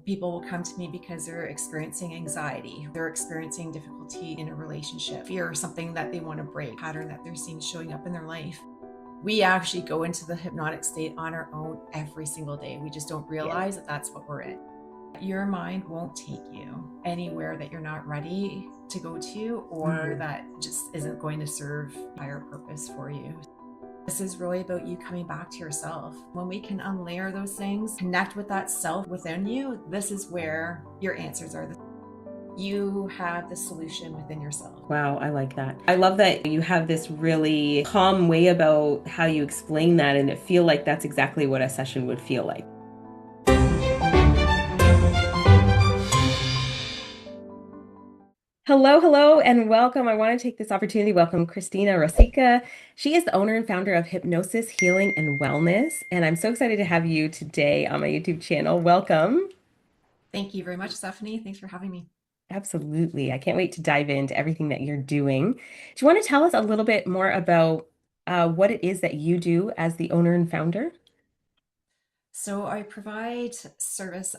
people will come to me because they're experiencing anxiety, they're experiencing difficulty in a relationship, fear, something that they want to break, pattern that they're seeing showing up in their life. We actually go into the hypnotic state on our own every single day. We just don't Yeah. realize that that's what we're in. Your mind won't take you anywhere that you're not ready to go to, or Mm. that just isn't going to serve a higher purpose for you. This is really about you coming back to yourself. When we can unlayer those things, connect with that self within you, this is where your answers are. You have the solution within yourself. Wow, I like that. I love that you have this really calm way about how you explain that, and it feel like that's exactly what a session would feel like. Hello, hello, and welcome. I want to take this opportunity to welcome Christina Ruscica. She is the owner and founder of Hypnosis, Healing, and Wellness, and I'm so excited to have you today on my YouTube channel. Welcome. Thank you very much, Stephanie. Thanks for having me. Absolutely. I can't wait to dive into everything that you're doing. Do you want to tell us a little bit more about what it is that you do as the owner and founder? So I provide service.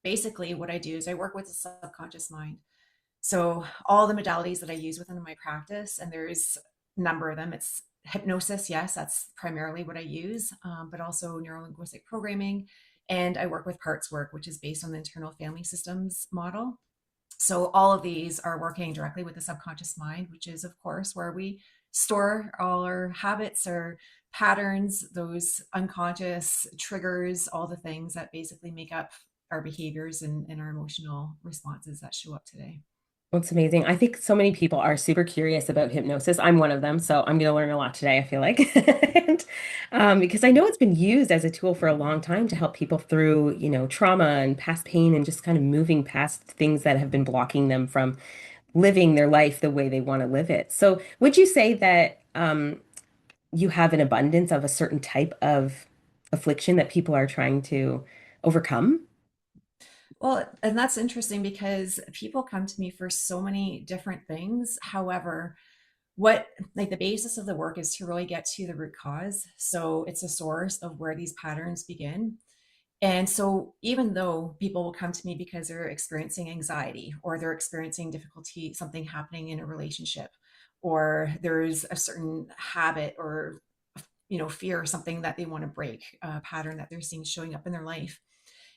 Basically, what I do is I work with the subconscious mind. So all the modalities that I use within my practice, and there's a number of them. It's hypnosis, yes, that's primarily what I use, but also neurolinguistic programming. And I work with parts work, which is based on the internal family systems model. So all of these are working directly with the subconscious mind, which is, of course, where we store all our habits, our patterns, those unconscious triggers, all the things that basically make up our behaviors and our emotional responses that show up today. Well, it's amazing. I think so many people are super curious about hypnosis. I'm one of them, so I'm going to learn a lot today, I feel like. And, because I know it's been used as a tool for a long time to help people through, trauma and past pain and just kind of moving past things that have been blocking them from living their life the way they want to live it. So, would you say that you have an abundance of a certain type of affliction that people are trying to overcome? Well, and that's interesting because people come to me for so many different things. However, what like the basis of the work is to really get to the root cause. So it's a source of where these patterns begin. And so even though people will come to me because they're experiencing anxiety, or they're experiencing difficulty, something happening in a relationship, or there's a certain habit or fear, something that they want to break, a pattern that they're seeing showing up in their life.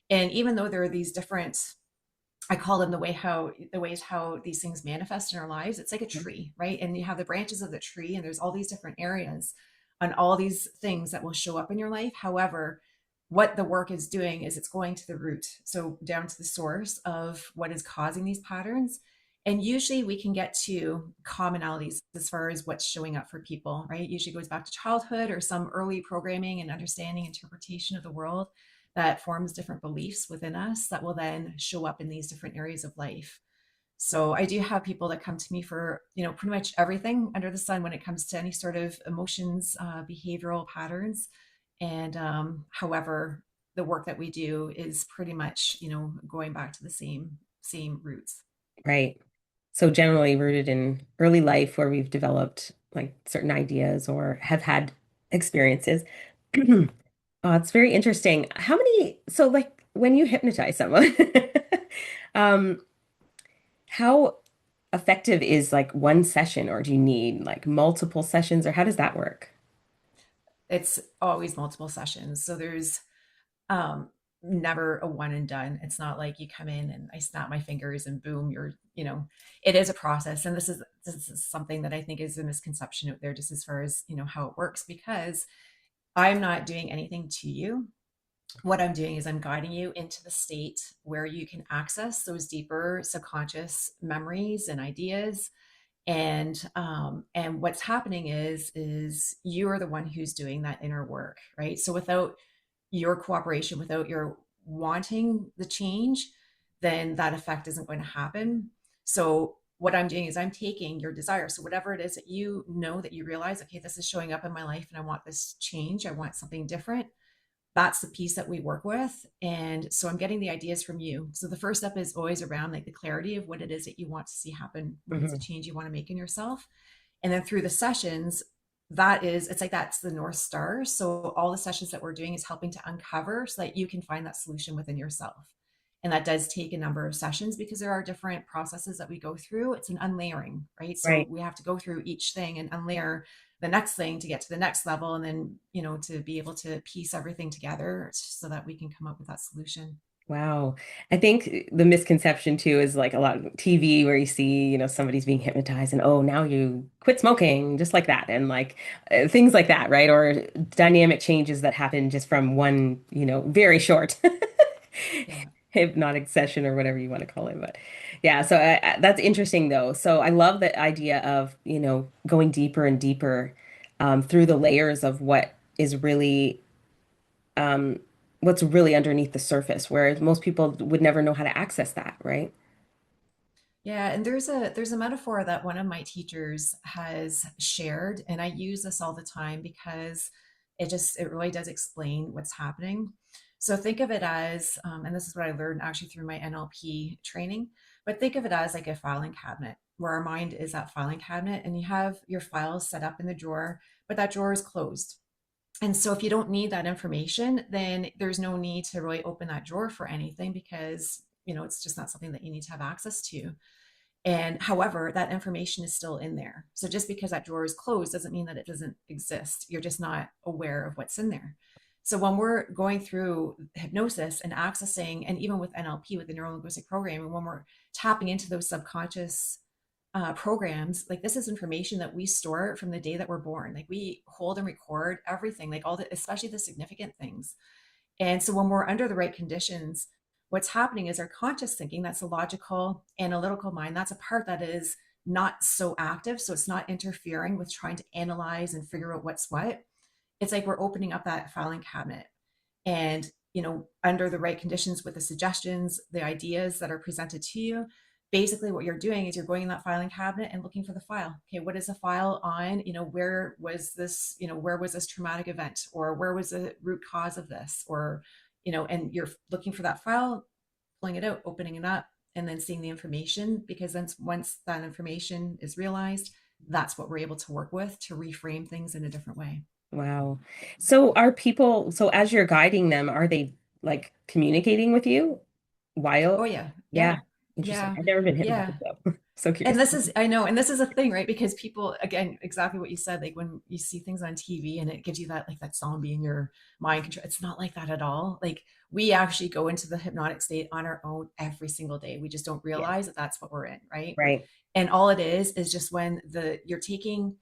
And even though there are these different, I call them the ways how these things manifest in our lives. It's like a tree, right? And you have the branches of the tree, and there's all these different areas on all these things that will show up in your life. However, what the work is doing is it's going to the root, so down to the source of what is causing these patterns. And usually we can get to commonalities as far as what's showing up for people, right? It usually goes back to childhood or some early programming and understanding, interpretation of the world that forms different beliefs within us that will then show up in these different areas of life. So I do have people that come to me for, pretty much everything under the sun when it comes to any sort of emotions, behavioral patterns. And however, the work that we do is pretty much, going back to the same roots. Right. So generally rooted in early life where we've developed like certain ideas or have had experiences. It's very interesting. So like when you hypnotize someone, um, how effective is like one session, or do you need like multiple sessions, or how does that work? It's always multiple sessions. So there's um never a one and done. It's not like you come in and I snap my fingers and boom, it is a process. And this is something that I think is a misconception out there, just as far as how it works, because I'm not doing anything to you. What I'm doing is I'm guiding you into the state where you can access those deeper subconscious memories and ideas. And what's happening is you are the one who's doing that inner work, right? So without your cooperation, without your wanting the change, then that effect isn't going to happen. So what I'm doing is I'm taking your desire. So whatever it is that that you realize, okay, this is showing up in my life and I want this change, I want something different. That's the piece that we work with. And so I'm getting the ideas from you. So the first step is always around like the clarity of what it is that you want to see happen, what is the Mhm. change you want to make in yourself. And then through the sessions, it's like that's the North Star. So all the sessions that we're doing is helping to uncover so that you can find that solution within yourself. And that does take a number of sessions because there are different processes that we go through. It's an unlayering, right? So Right. we have to go through each thing and unlayer the next thing to get to the next level. And then, to be able to piece everything together so that we can come up with that solution. Wow. I think the misconception too is like a lot of TV where you see, somebody's being hypnotized and oh, now you quit smoking just like that and like things like that, right? Or dynamic changes that happen just from one, very short Yeah. hypnotic session or whatever you want to call it. But yeah, so that's interesting though. So I love the idea of, going deeper and deeper through the layers of is really um, what's really underneath the surface, whereas most people would never know how to access that, right? Yeah, and there's a metaphor that one of my teachers has shared, and I use this all the time because it really does explain what's happening. So think of it as, and this is what I learned actually through my NLP training, but think of it as like a filing cabinet where our mind is that filing cabinet, and you have your files set up in the drawer, but that drawer is closed. And so if you don't need that information, then there's no need to really open that drawer for anything because it's just not something that you need to have access to. And however, that information is still in there. So just because that drawer is closed doesn't mean that it doesn't exist. You're just not aware of what's in there. So when we're going through hypnosis and accessing, and even with NLP, with the neuro linguistic programming, when we're tapping into those subconscious programs, like this is information that we store from the day that we're born. Like we hold and record everything, like all the, especially the significant things. And so when we're under the right conditions, what's happening is our conscious thinking, that's a logical, analytical mind, that's a part that is not so active. So it's not interfering with trying to analyze and figure out what's what. It's like we're opening up that filing cabinet. And, under the right conditions with the suggestions, the ideas that are presented to you, basically what you're doing is you're going in that filing cabinet and looking for the file. Okay, what is the file on? Where was this traumatic event? Or where was the root cause of this? Or, and you're looking for that file, pulling it out, opening it up, and then seeing the information. Because then once that information is realized, that's what we're able to work with to reframe things in a different way. Wow. So as you're guiding them, are they like communicating with you Oh while? yeah, yeah, Yeah. Interesting. yeah, I've never been yeah. hypnotized though. So And curious. this is, I know, and this is a thing, right? Because people, again, exactly what you said, like when you see things on TV and it gives you that, like that zombie in your mind control, it's not like that at all. Like we actually go into the hypnotic state on our own every single day. We just don't Yeah. realize that that's what we're in, right? Right. And all it is just when you're taking,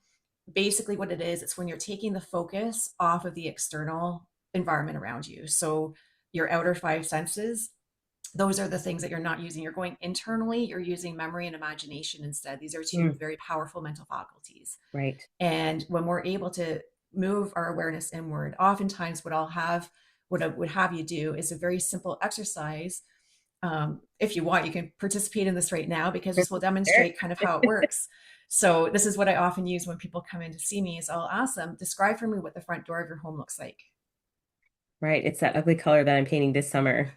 basically what it is, it's when you're taking the focus off of the external environment around you. So your outer five senses, those are the things that you're not using. You're going internally, you're using memory and imagination instead. These are two Mm, very powerful mental faculties. right. And when we're able to move our awareness inward, oftentimes what I would have you do is a very simple exercise. If you want, you can participate in this right now because this will Sure. demonstrate kind of how it works. So this is what I often use when people come in to see me is I'll ask them, describe for me what the front door of your home looks like. Right. It's that ugly color that I'm painting this summer.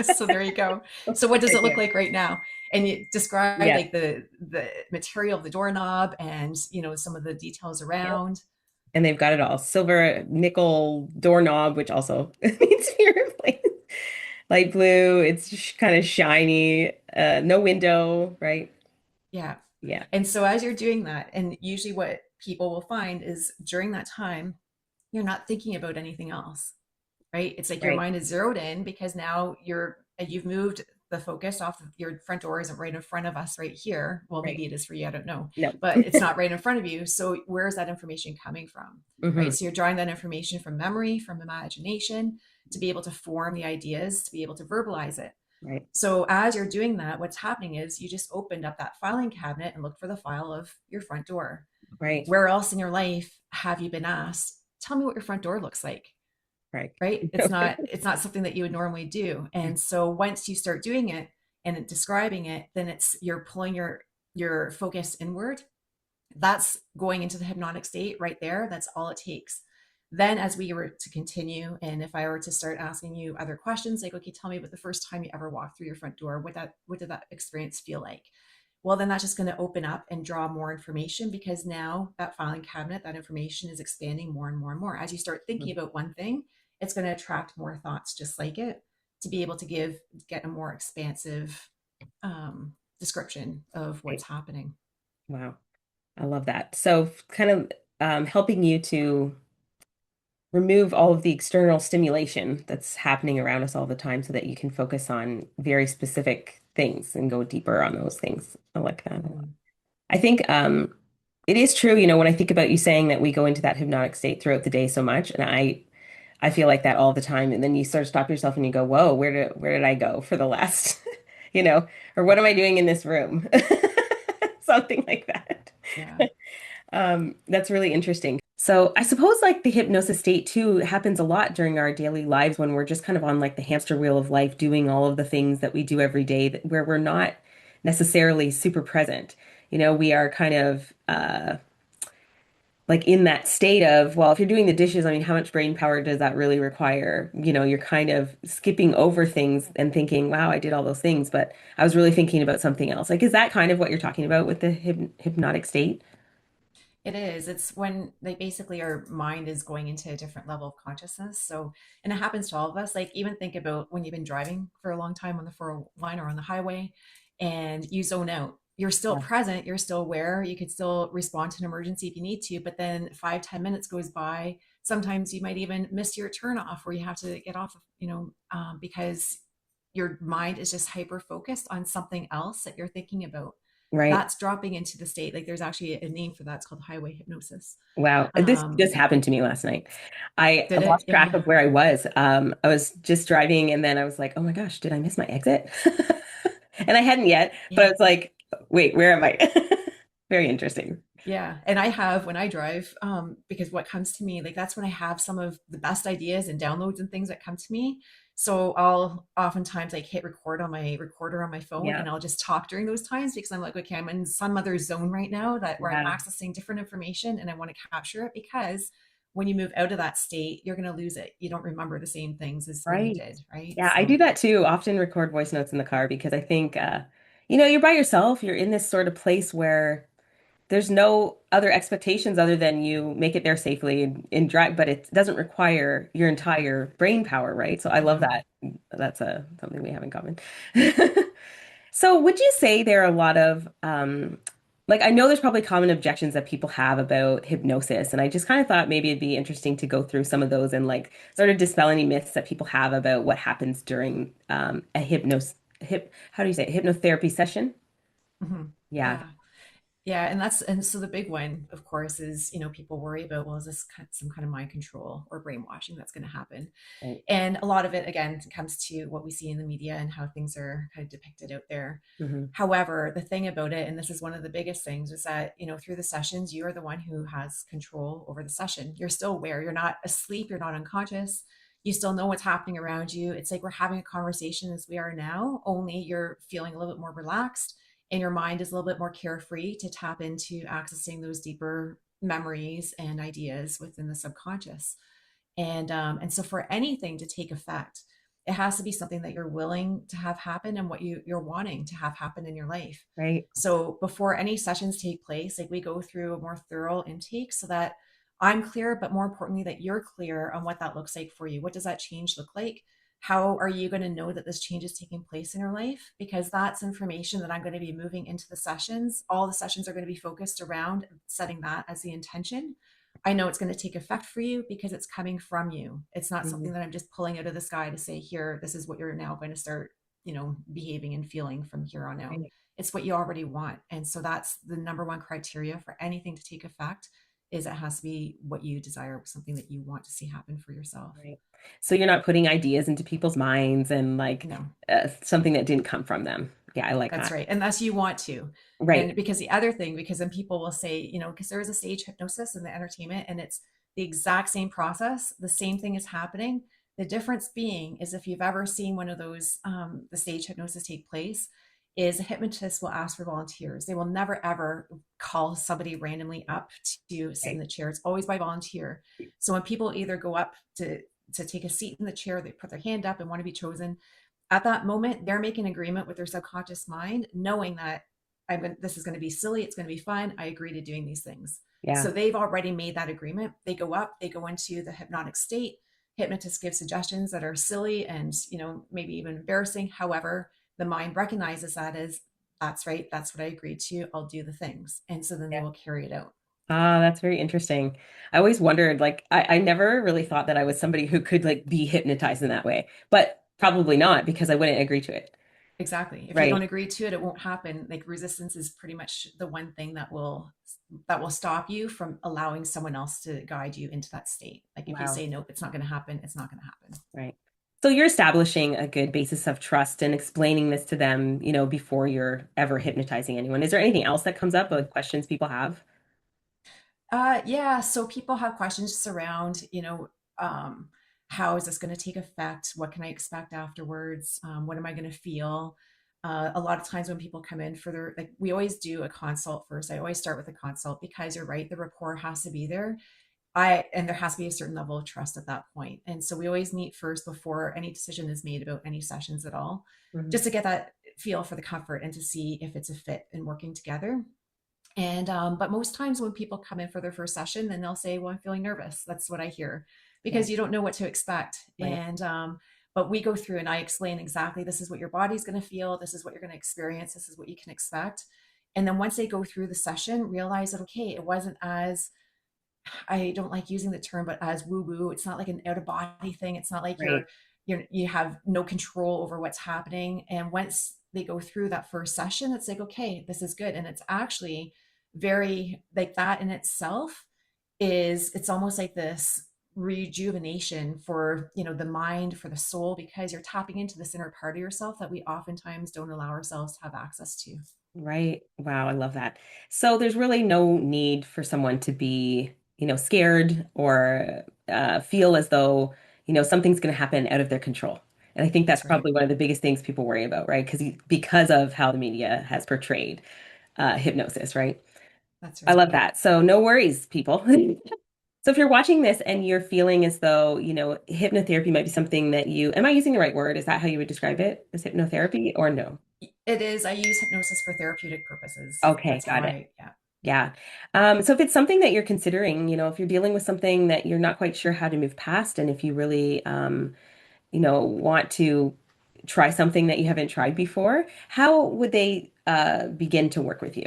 So there you go. So what does Right it look there. like right now? And you describe Yeah. like the material of the doorknob and some of the details Yep. around. And they've got it all. Silver nickel doorknob, which also needs to be replaced. Light blue. It's kind of shiny. No window, right? Yeah. Yeah. And so as you're doing that, and usually what people will find is during that time, you're not thinking about anything else, right? It's like your Right. mind is zeroed in because now you've moved the focus off of your front door isn't right in front of us right here. Well, Right. maybe it is for you, I don't know, No. but it's not right in front of you. So where is that information coming from? Right. Hmm. So you're drawing that information from memory, from imagination to be able to form the ideas, to be able to verbalize it. Right. So as you're doing that, what's happening is you just opened up that filing cabinet and looked for the file of your front door. Right. Where else in your life have you been asked, tell me what your front door looks like? Right. Right? It's not something that you would normally do. And so once you start doing it and describing it, then you're pulling your focus inward. That's going into the hypnotic state right there. That's all it takes. Then as we were to continue, and if I were to start asking you other questions, like, okay, tell me about the first time you ever walked through your front door, what did that experience feel like? Well, then that's just going to open up and draw more information because now that filing cabinet, that information is expanding more and more and more. As you start thinking about one thing, it's going to attract more thoughts just like it. to be able to get a more expansive description of what's Right. happening. Wow. I love that. So kind of helping you to remove all of the external stimulation that's happening around us all the time so that you can focus on very specific things and go deeper on those things. I like that. Mhm. I think it is true, when I think about you saying that we go into that hypnotic state throughout the day so much, and I feel like that all the time. And then you sort of stop yourself and you go, whoa, where did I go for the last, you know, or what am I doing in this room? Something like that. Yeah. That's really interesting. So I suppose like the hypnosis state too happens a lot during our daily lives when we're just kind of on like the hamster wheel of life, doing all of the things that we do every day where we're not necessarily super present. We are kind of like in that state of, well, if you're doing the dishes, I mean, how much brain power does that really require? You're kind of skipping over things and thinking, wow, I did all those things, but I was really thinking about something else. Like, is that kind of what you're talking about with the hypnotic state? It is. It's when like basically our mind is going into a different level of consciousness. So, and it happens to all of us. Like even think about when you've been driving for a long time on the 401 or on the highway and you zone out. You're still Yeah. present, you're still aware, you could still respond to an emergency if you need to, but then 5, 10 minutes goes by. Sometimes you might even miss your turn off where you have to get off, because your mind is just hyper focused on something else that you're thinking about. Right. That's dropping into the state. Like there's actually a name for that. It's called highway hypnosis. Wow. This Um, just happened to me last night. I did it? lost track Yeah. of where I was. I was just driving and then I was like, oh my gosh, did I miss my exit? And I hadn't yet, but I Yeah. was like, wait, where am I? Very interesting. Yeah. And I have when I drive, because what comes to me, like that's when I have some of the best ideas and downloads and things that come to me. So I'll oftentimes like hit record on my recorder on my phone Yeah. and I'll just talk during those times because I'm like, okay, I'm in some other zone right now that where I'm Yeah. accessing different information and I want to capture it because when you move out of that state, you're going to lose it. You don't remember the same things as when you Right. did, right? Yeah, I So, do that too. Often record voice notes in the car because I think, you're by yourself. You're in this sort of place where there's no other expectations other than you make it there safely and drive, but it doesn't require your entire brain power, right? So I love no. that. That's something we have in common. So would you say there are a lot of like I know there's probably common objections that people have about hypnosis, and I just kind of thought maybe it'd be interesting to go through some of those and like sort of dispel any myths that people have about what happens during a how do you say it? Hypnotherapy session? Hmm. Yeah. Yeah. Yeah, and so the big one, of course, is people worry about, well, is this some kind of mind control or brainwashing that's going to happen? Right. And a lot of it, again, comes to what we see in the media and how things are kind of depicted out there. Hmm. However, the thing about it, and this is one of the biggest things, is that through the sessions, you are the one who has control over the session. You're still aware. You're not asleep. You're not unconscious. You still know what's happening around you. It's like we're having a conversation as we are now, only you're feeling a little bit more relaxed and your mind is a little bit more carefree to tap into accessing those deeper memories and ideas within the subconscious. And so for anything to take effect, it has to be something that you're willing to have happen and what you're wanting to have happen in your life. Right. So before any sessions take place, like we go through a more thorough intake so that I'm clear, but more importantly, that you're clear on what that looks like for you. What does that change look like? How are you going to know that this change is taking place in your life? Because that's information that I'm going to be moving into the sessions. All the sessions are going to be focused around setting that as the intention. I know it's going to take effect for you because it's coming from you. It's not Mhm. something that I'm just pulling out of the sky to say, here, this is what you're now going to start, behaving and feeling from here on out. Right. It's what you already want. And so that's the number one criteria for anything to take effect is it has to be what you desire, something that you want to see happen for yourself. Right. So you're not putting ideas into people's minds and like No. something that didn't come from them. Yeah, I like That's that. right. Unless you want to. Right. And because the other thing, because then people will say, because there is a stage hypnosis in the entertainment and it's the exact same process, the same thing is happening. The difference being is if you've ever seen one of those, the stage hypnosis take place, is a hypnotist will ask for volunteers. They will never ever call somebody randomly up to sit in Right. the chair. It's always by volunteer. So when people either go up to take a seat in the chair, they put their hand up and want to be chosen at that moment, they're making an agreement with their subconscious mind, knowing that this is going to be silly, it's going to be fun. I agree to doing these things. Yeah. So they've already made that agreement. They go up, they go into the hypnotic state. hypnotists give suggestions that are silly and, maybe even embarrassing. However, the mind recognizes that as, that's right, that's what I agreed to, I'll do the things, and so then they will carry it out. Ah, that's very interesting. I always wondered, like, I never really thought that I was somebody who could like be hypnotized in that way, but probably not because I wouldn't agree to it. Exactly. If you don't Right. agree to it, it won't happen. Like, resistance is pretty much the one thing that will stop you from allowing someone else to guide you into that state. Like, if you Wow. say nope, it's not going to happen, it's not going to happen. Right. So you're establishing a good basis of trust and explaining this to them, before you're ever hypnotizing anyone. Is there anything else that comes up, like questions people have? Yeah. So people have questions just around, um, how is this going to take effect? What can I expect afterwards? What am I going to feel? A lot of times when people come in for their, like, we always do a consult first. I always start with a consult because you're right, the rapport has to be there. And there has to be a certain level of trust at that point. And so we always meet first before any decision is made about any sessions at all, Mhm. just to get that feel for the comfort and to see if it's a fit in working together. And but most times when people come in for their first session, then they'll say, "Well, I'm feeling nervous." That's what I hear, Yeah, because you don't know what to expect. right. And but we go through and I explain exactly, this is what your body's going to feel, this is what you're going to experience, this is what you can expect. And then once they go through the session, realize that okay, it wasn't as, I don't like using the term, but as woo woo. It's not like an out of body thing. It's not like Right. you have no control over what's happening. And once they go through that first session, it's like, okay, this is good. And it's actually very, like, that in itself is, it's almost like this rejuvenation for, the mind, for the soul, because you're tapping into this inner part of yourself that we oftentimes don't allow ourselves to have access to. Right. Wow, I love that. So there's really no need for someone to be, scared or feel as though, something's going to happen out of their control. And I think that's That's right. probably one of the biggest things people worry about, right? Because of how the media has portrayed hypnosis, right? That's I right. love that. So no worries, people. So if you're watching this and you're feeling as though, hypnotherapy might be something that am I using the right word? Is that how you would describe it? Is hypnotherapy or no? It is. I use hypnosis for therapeutic purposes. Okay, That's how got it. yeah. Yeah. So if it's something that you're considering, if you're dealing with something that you're not quite sure how to move past, and if you really, want to try something that you haven't tried before, how would they begin to work with you?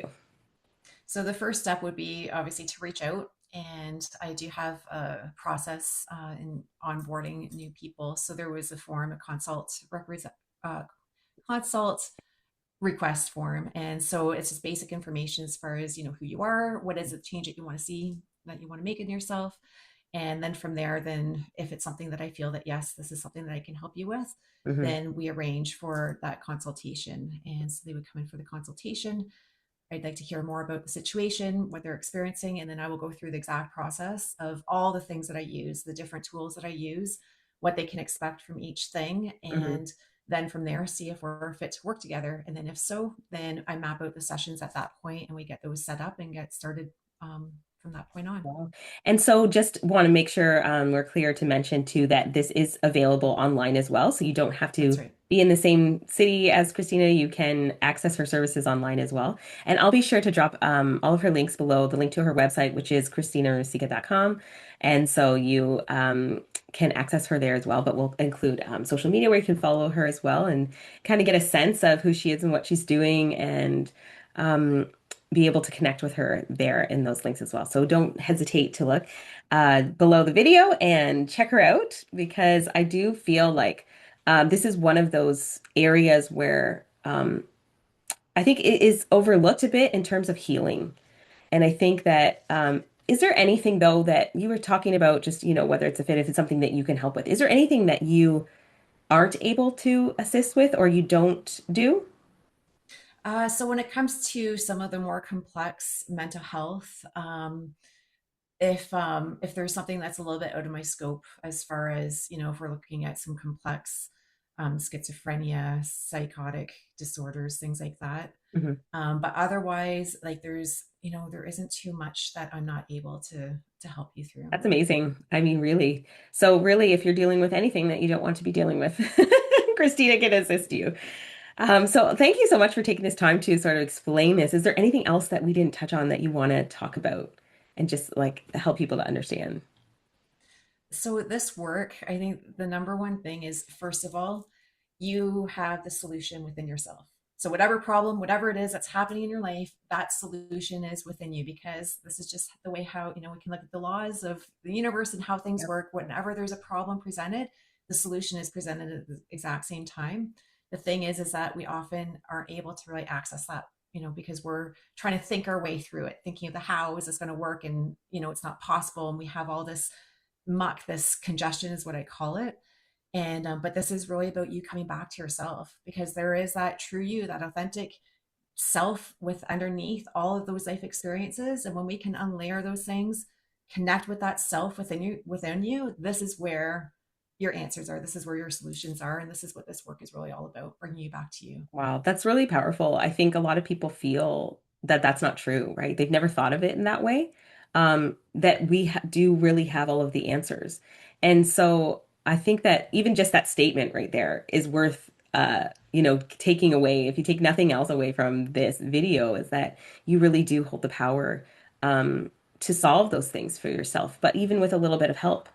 So the first step would be obviously to reach out. And I do have a process in onboarding new people. So there was a form, a consult request form. And so it's just basic information as far as, who you are, what is the change that you want to see, that you want to make in yourself. And then from there, then if it's something that I feel that, yes, this is something that I can help you with, Hmm. then we arrange for that consultation. And so they would come in for the consultation. I'd like to hear more about the situation, what they're experiencing, and then I will go through the exact process of all the things that I use, the different tools that I use, what they can expect from each thing, Hmm. and then from there, see if we're fit to work together. And then if so, then I map out the sessions at that point and we get those set up and get started from that point on. Wow. And so just want to make sure we're clear to mention too that this is available online as well. So you don't have That's to right. be in the same city as Christina. You can access her services online as well. And I'll be sure to drop all of her links below, the link to her website, which is christinaruscica.com. And so you can access her there as well. But we'll include social media where you can follow her as well and kind of get a sense of who she is and what she's doing and um, be able to connect with her there in those links as well. So don't hesitate to look below the video and check her out because I do feel like this is one of those areas where I think it is overlooked a bit in terms of healing. And I think that is there anything though that you were talking about just, whether it's a fit, if it's something that you can help with, is there anything that you aren't able to assist with or you don't do? So when it comes to some of the more complex mental health, if there's something that's a little bit out of my scope, as far as, if we're looking at some complex schizophrenia, psychotic disorders, things like that. Mhm. But otherwise, like, there isn't too much that I'm not able to help you through. That's amazing. I mean, really. So, really, if you're dealing with anything that you don't want to be dealing with, Christina can assist you. So, thank you so much for taking this time to sort of explain this. Is there anything else that we didn't touch on that you want to talk about and just like help people to understand? So this work, I think the number one thing is, first of all, you have the solution within yourself. So whatever problem, whatever it is that's happening in your life, that solution is within you, because this is just the way how, we can look at the laws of the universe and how things Yep. work. Whenever there's a problem presented, the solution is presented at the exact same time. The thing is that we often aren't able to really access that, because we're trying to think our way through it, thinking of the how is this going to work, and it's not possible, and we have all this muck, this congestion is what I call it. And but this is really about you coming back to yourself, because there is that true you, that authentic self with underneath all of those life experiences. And when we can unlayer those things, connect with that self within you, this is where your answers are, this is where your solutions are, and this is what this work is really all about, bringing you back to you. Wow, that's really powerful. I think a lot of people feel that that's not true, right? They've never thought of it in that way. That we ha do really have all of the answers. And so I think that even just that statement right there is worth, taking away. If you take nothing else away from this video, is that you really do hold the power, to solve those things for yourself, but even with a little bit of help,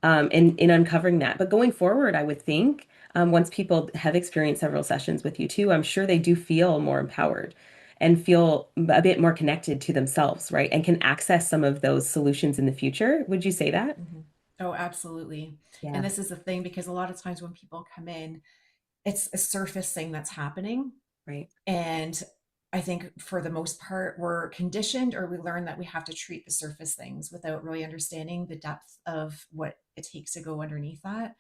in uncovering that. But going forward, I would think once people have experienced several sessions with you too, I'm sure they do feel more empowered and feel a bit more connected to themselves, right? And can access some of those solutions in the future. Would you say that? Mm-hmm. Oh, absolutely. And Yeah, this is the thing, because a lot of times when people come in, it's a surface thing that's happening. right, And I think for the most part, we're conditioned, or we learn that we have to treat the surface things without really understanding the depth of what it takes to go underneath that.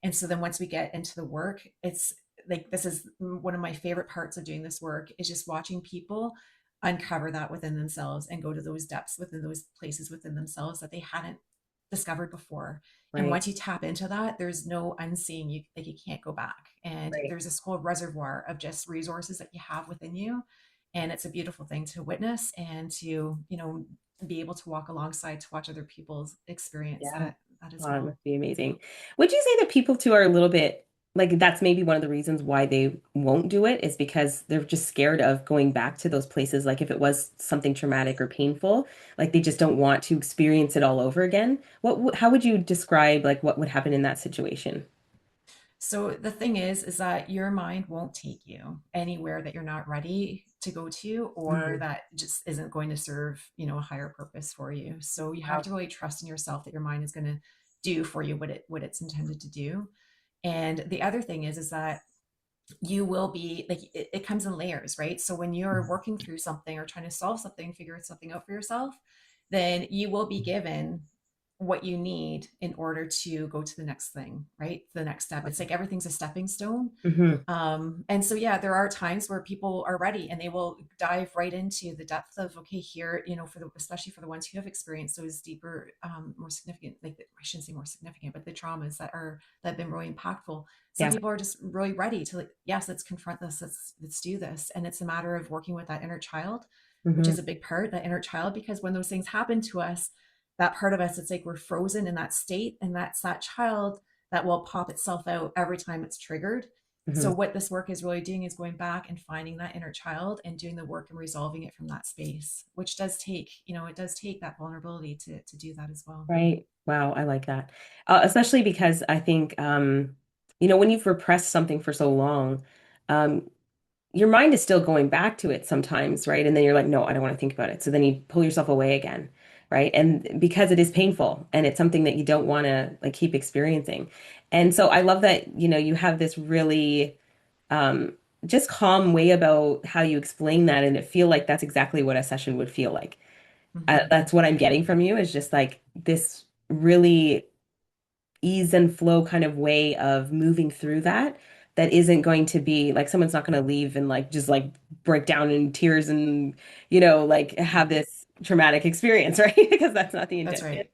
And so then once we get into the work, it's like, this is one of my favorite parts of doing this work, is just watching people uncover that within themselves and go to those depths within those places within themselves that they hadn't discovered before. And right, once you tap into that, there's no unseeing, you like, you can't go back. And right. there's this whole reservoir of just resources that you have within you. And it's a beautiful thing to witness, and to, be able to walk alongside, to watch other people's experience Yeah. that as Wow, that well. must be amazing. Would you say that people too are a little bit like that's maybe one of the reasons why they won't do it is because they're just scared of going back to those places? Like if it was something traumatic or painful, like they just don't want to experience it all over again. How would you describe like what would happen in that situation? So the thing is that your mind won't take you anywhere that you're not ready to go to, or Mhm. that just isn't going to serve, a higher purpose for you. So you have Wow. to really trust in yourself that your mind is going to do for you what it's intended to do. And the other thing is that you will be like, it comes in layers, right? So when you're working through something or trying to solve something, figure something out for yourself, then you will be given what you need in order to go to the next thing, right? The next step. It's like everything's a stepping stone. Hmm. And so, yeah, there are times where people are ready and they will dive right into the depth of, okay, here, especially for the ones who have experienced those deeper, more significant, like, I shouldn't say more significant, but the traumas that have been really impactful. Some Yeah. people are just really ready to, like, yes, let's confront this. Let's do this. And it's a matter of working with that inner child, which Hmm. is a big part, that inner child, because when those things happen to us, that part of us, it's like we're frozen in that state. And that's that child that will pop itself out every time it's triggered. So Hmm. what this work is really doing is going back and finding that inner child and doing the work and resolving it from that space, which does take, it does take that vulnerability to do that as well. Right. Wow, I like that. Especially because I think when you've repressed something for so long, um, your mind is still going back to it sometimes, right? And then you're like, no, I don't want to think about it. So then you pull yourself away again, right? And because it is painful and it's something that you don't want to like keep experiencing. And so I love that, you have this really um just calm way about how you explain that and it feel like that's exactly what a session would feel like. Mm-hmm. That's what I'm getting from you is just like this really ease and flow kind of way of moving through that that isn't going to be like someone's not going to leave and like just like break down in tears and like have Mm-hmm. this traumatic experience, right? Because that's not the That's intention. right.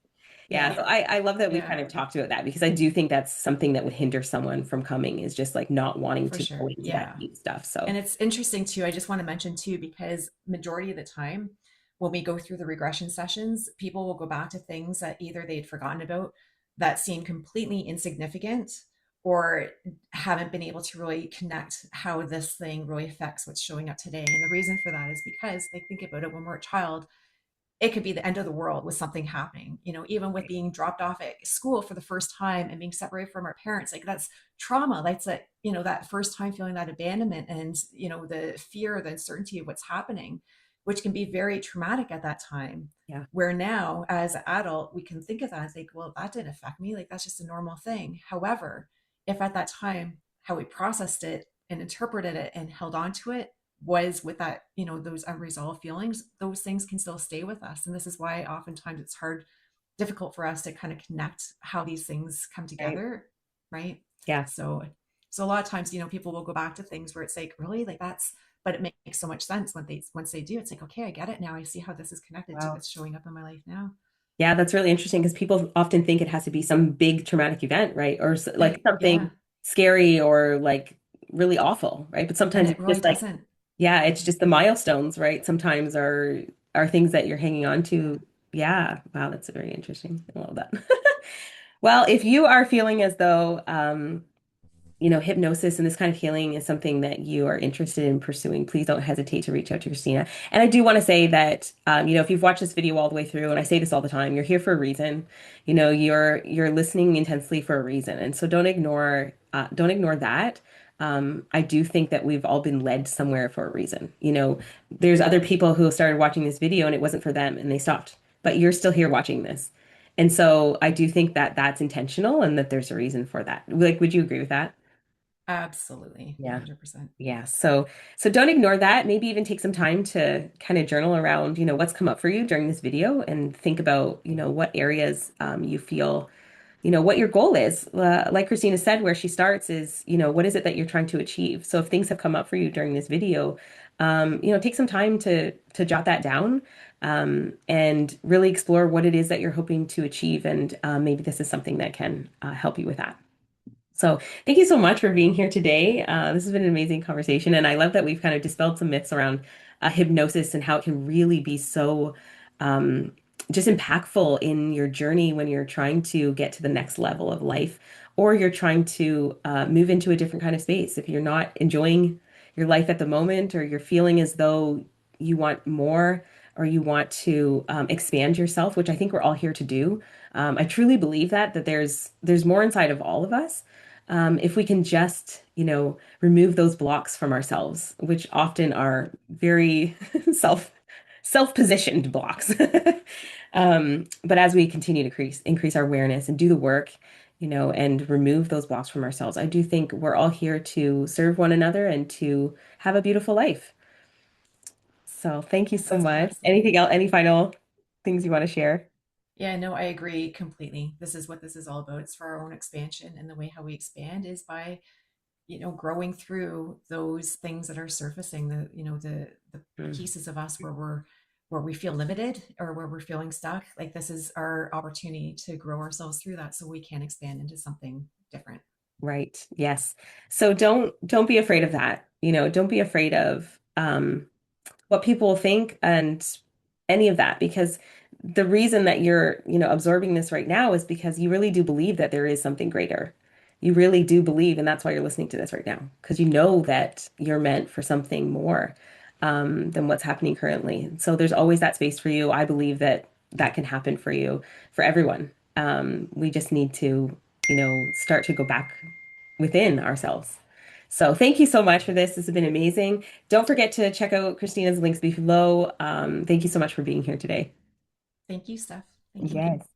Yeah, Yeah. so I love that we've Yeah, kind of talked about that because I do think that's something that would hinder someone from coming is just like not wanting for to go sure. into that Yeah. deep stuff. And So, it's interesting too. I just want to mention too, because majority of the time when we go through the regression sessions, people will go back to things that either they'd forgotten about, that seem completely insignificant, or haven't been able to really connect how this thing really affects what's showing up today. And the reason for that is because they think about it when we're a child, it could be the end of the world with something happening, even with being dropped off at school for the first time and being separated from our parents. Like that's trauma. That's that, that first time feeling that abandonment and, the fear, the uncertainty of what's happening, which can be very traumatic at that time. Yeah. Where now, as an adult, we can think of that and think, well, that didn't affect me. Like that's just a normal thing. However, if at that time, how we processed it and interpreted it and held on to it was with that, those unresolved feelings, those things can still stay with us. And this is why oftentimes it's difficult for us to kind of connect how these things come Right. together. Right. Yeah. So a lot of times, people will go back to things where it's like, really, like that's, but it makes so much sense when once they do, it's like, okay, I get it now. I see how this is connected to Wow. what's showing up in my life now. Yeah, that's really interesting because people often think it has to be some big traumatic event, right? Or like Yeah. something scary or like really awful, right? But And sometimes it it's really just like, doesn't. yeah, it's just the milestones, right? Sometimes are things that you're hanging on Yeah. to. Yeah. Wow, that's very interesting. I love that. Well, if you are feeling as though hypnosis and this kind of healing is something that you are interested in pursuing, please don't hesitate to reach out to Christina. And I do want to say that, if you've watched this video all the way through, and I say this all the time, you're here for a reason. You're listening intensely for a reason, and so don't ignore that. I do think that we've all been led somewhere for a reason. There's other people who started watching this video and it wasn't for them and they stopped, but you're still here watching this. And so I do think that that's intentional and that there's a reason for that. Like, would you agree with that? Absolutely. Yeah. 100%. Yeah. So don't ignore that. Maybe even take some time to kind of journal around, what's come up for you during this video and think about, what areas you feel, what your goal is. Like Christina said, where she starts is, what is it that you're trying to achieve? So if things have come up for you during this video, take some time to jot that down, and really explore what it is that you're hoping to achieve. And maybe this is something that can help you with that. So thank you so much for being here today. This has been an amazing conversation, and I love that we've kind of dispelled some myths around hypnosis and how it can really be so um, just impactful in your journey when you're trying to get to the next level of life, or you're trying to move into a different kind of space. If you're not enjoying your life at the moment, or you're feeling as though you want more, or you want to expand yourself, which I think we're all here to do. I truly believe that there's more inside of all of us, if we can just, remove those blocks from ourselves, which often are very self-positioned blocks. But as we continue to increase our awareness and do the work, and remove those blocks from ourselves, I do think we're all here to serve one another and to have a beautiful life. So thank you so much. Anything Absolutely. else? Any final things you want to share? Yeah, no, I agree completely. This is what this is all about. It's for our own expansion. And the way how we expand is by, growing through those things that are surfacing, the Mm, pieces of us where we feel limited or where we're feeling stuck. Like this is our opportunity to grow ourselves through that so we can expand into something different. right. Yes. So don't be afraid of that. Don't be afraid of what people will think and any of that, because the reason that you're, absorbing this right now is because you really do believe that there is something greater. You really do believe, and that's why you're listening to this right now, because you know that you're meant for something more than what's happening currently. So there's always that space for you. I believe that that can happen for you, for everyone. We just need to, start to go back within ourselves. So thank you so much for this. This has been amazing. Don't forget to check out Christina's links below. Thank you so much for being here today. Thank you, Steph. Thank you. Yes.